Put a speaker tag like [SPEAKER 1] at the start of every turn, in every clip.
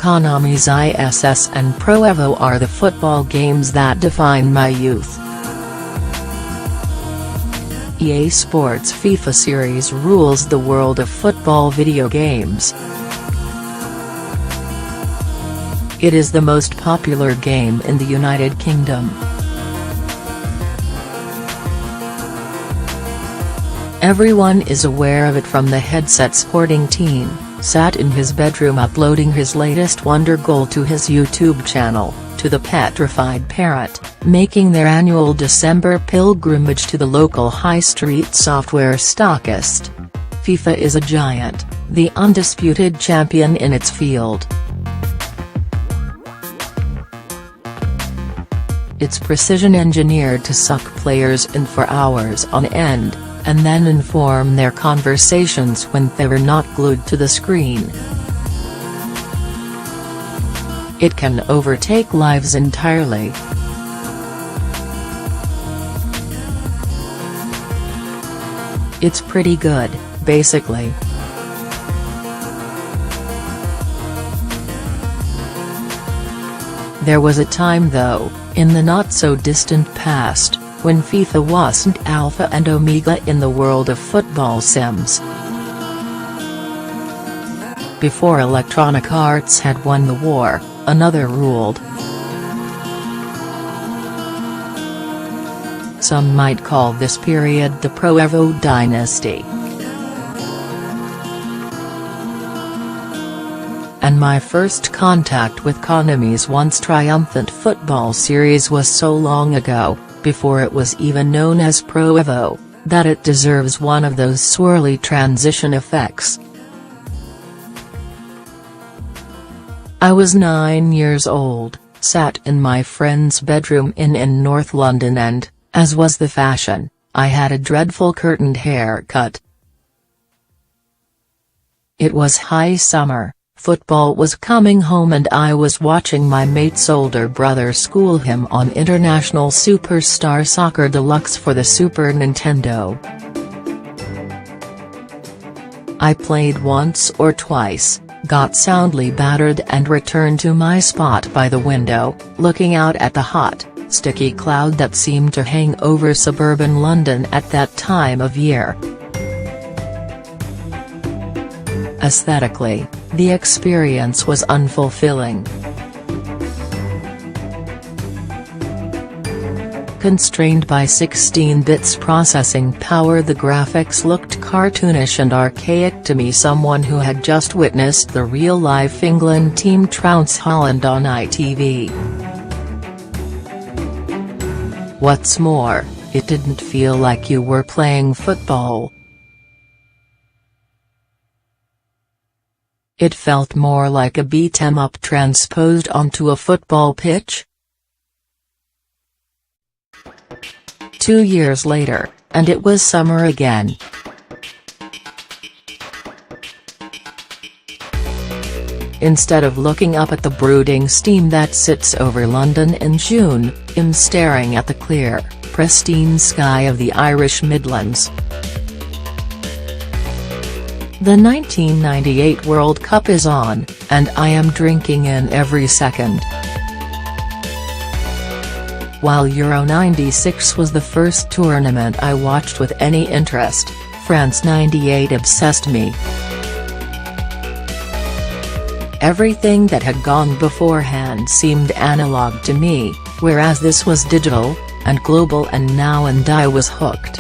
[SPEAKER 1] Konami's ISS and Pro Evo are the football games that define my youth. EA Sports FIFA series rules the world of football video games. It is the most popular game in the United Kingdom. Everyone is aware of it, from the headset sporting teen, sat in his bedroom uploading his latest wonder goal to his YouTube channel, to the petrified parent, making their annual December pilgrimage to the local high street software stockist. FIFA is a giant, the undisputed champion in its field. It's precision engineered to suck players in for hours on end, and then inform their conversations when they're not glued to the screen. It can overtake lives entirely. It's pretty good, basically. There was a time though, in the not-so-distant past, when FIFA wasn't alpha and omega in the world of football sims. Before Electronic Arts had won the war, another ruled. Some might call this period the Pro Evo dynasty. And my first contact with Konami's once triumphant football series was so long ago, before it was even known as Pro Evo, that it deserves one of those swirly transition effects. I was 9 years old, sat in my friend's bedroom in North London and, as was the fashion, I had a dreadful curtained haircut. It was high summer. Football was coming home and I was watching my mate's older brother school him on International Superstar Soccer Deluxe for the Super Nintendo. I played once or twice, got soundly battered and returned to my spot by the window, looking out at the hot, sticky cloud that seemed to hang over suburban London at that time of year. Aesthetically, the experience was unfulfilling. Constrained by 16-bits processing power, the graphics looked cartoonish and archaic to me, someone who had just witnessed the real-life England team trounce Holland on ITV. What's more, it didn't feel like you were playing football. It felt more like a beat-em-up transposed onto a football pitch. 2 years later, and it was summer again. Instead of looking up at the brooding steam that sits over London in June, I'm staring at the clear, pristine sky of the Irish Midlands. The 1998 World Cup is on, and I am drinking in every second. While Euro '96 was the first tournament I watched with any interest, France '98 obsessed me. Everything that had gone beforehand seemed analog to me, whereas this was digital, and global, and now and I was hooked.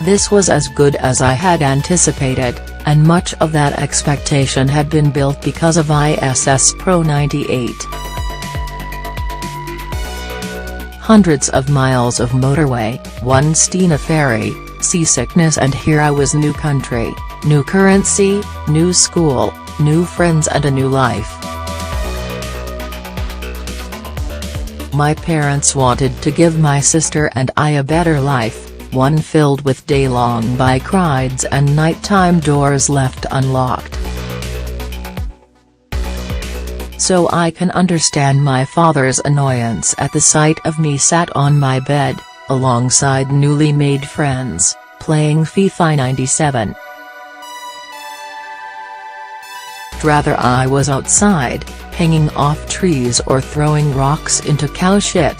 [SPEAKER 1] This was as good as I had anticipated, and much of that expectation had been built because of ISS Pro 98. Hundreds of miles of motorway, one Stena ferry, seasickness, and here I was, new country, new currency, new school, new friends and a new life. My parents wanted to give my sister and I a better life, one filled with day-long bike rides and nighttime doors left unlocked. So I can understand my father's annoyance at the sight of me sat on my bed, alongside newly made friends, playing FIFA 97. rather I was outside, hanging off trees or throwing rocks into cow shit.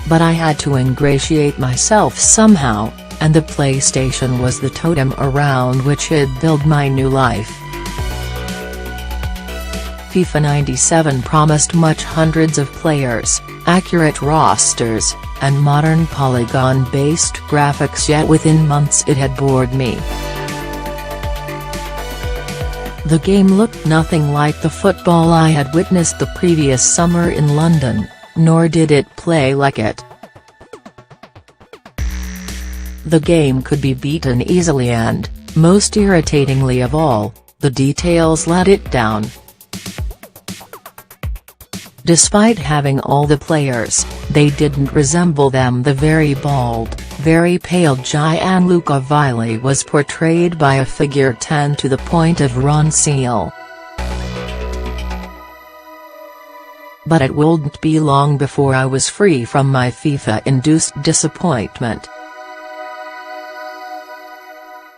[SPEAKER 1] But I had to ingratiate myself somehow, and the PlayStation was the totem around which I'd build my new life. FIFA 97 promised much, hundreds of players, accurate rosters, and modern polygon-based graphics, yet within months it had bored me. The game looked nothing like the football I had witnessed the previous summer in London, nor did it play like it. The game could be beaten easily and, most irritatingly of all, the details let it down. Despite having all the players, they didn't resemble them. The very bald, very pale Gianluca Vialli was portrayed by a figure 10 to the point of Ron Seal. But it wouldn't be long before I was free from my FIFA-induced disappointment.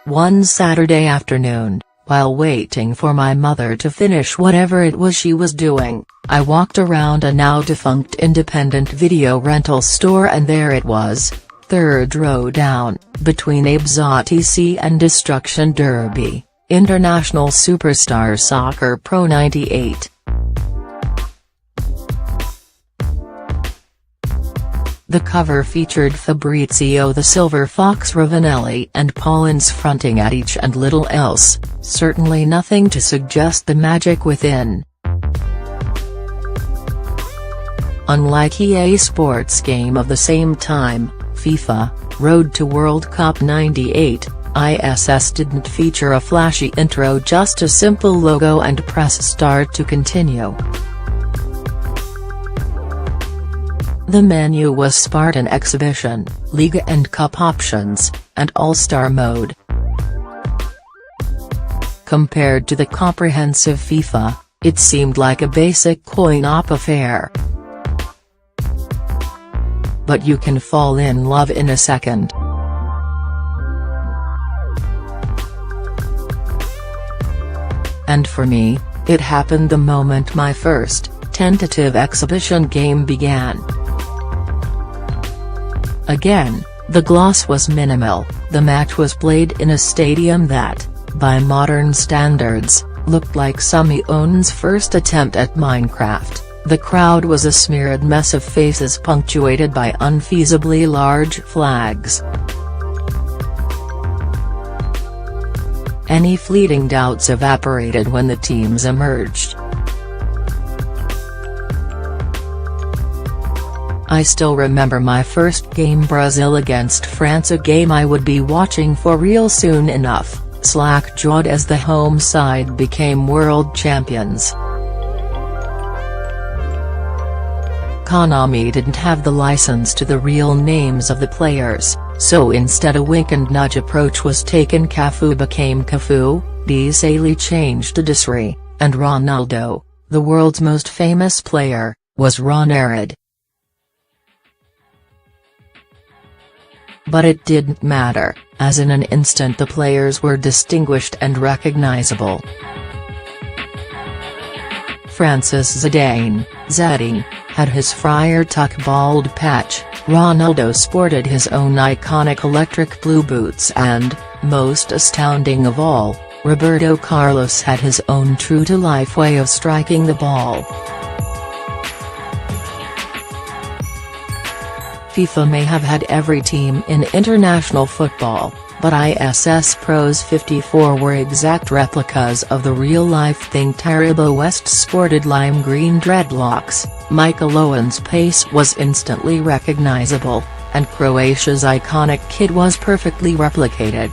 [SPEAKER 1] One Saturday afternoon, while waiting for my mother to finish whatever it was she was doing, I walked around a now-defunct independent video rental store, and there it was, third row down, between Abs-OTC and Destruction Derby, International Superstar Soccer Pro 98. The cover featured Fabrizio the Silver Fox Ravanelli and Paulins fronting at each and little else, certainly nothing to suggest the magic within. Unlike EA Sports game of the same time, FIFA, Road to World Cup 98, ISS didn't feature a flashy intro, just a simple logo and press start to continue. The menu was Spartan Exhibition, Liga and Cup options, and All-Star mode. Compared to the comprehensive FIFA, it seemed like a basic coin-op affair. But you can fall in love in a second. And for me, it happened the moment my first, tentative exhibition game began. Again, the gloss was minimal. The match was played in a stadium that, by modern standards, looked like Simeone's first attempt at Minecraft. The crowd was a smeared mess of faces punctuated by unfeasibly large flags. Any fleeting doubts evaporated when the teams emerged. I still remember my first game, Brazil against France, a game I would be watching for real soon enough, slack-jawed as the home side became world champions. Konami didn't have the license to the real names of the players, so instead a wink and nudge approach was taken. Cafu became Cafu, Desailly changed to Desri, and Ronaldo, the world's most famous player, was Ronaldo. But it didn't matter, as in an instant the players were distinguished and recognizable. Francis Zidane had his Friar Tuck bald patch, Ronaldo sported his own iconic electric blue boots, and, most astounding of all, Roberto Carlos had his own true-to-life way of striking the ball. FIFA may have had every team in international football, but ISS Pros 54 were exact replicas of the real-life thing. Taribo West sported lime green dreadlocks, Michael Owen's pace was instantly recognizable, and Croatia's iconic kit was perfectly replicated.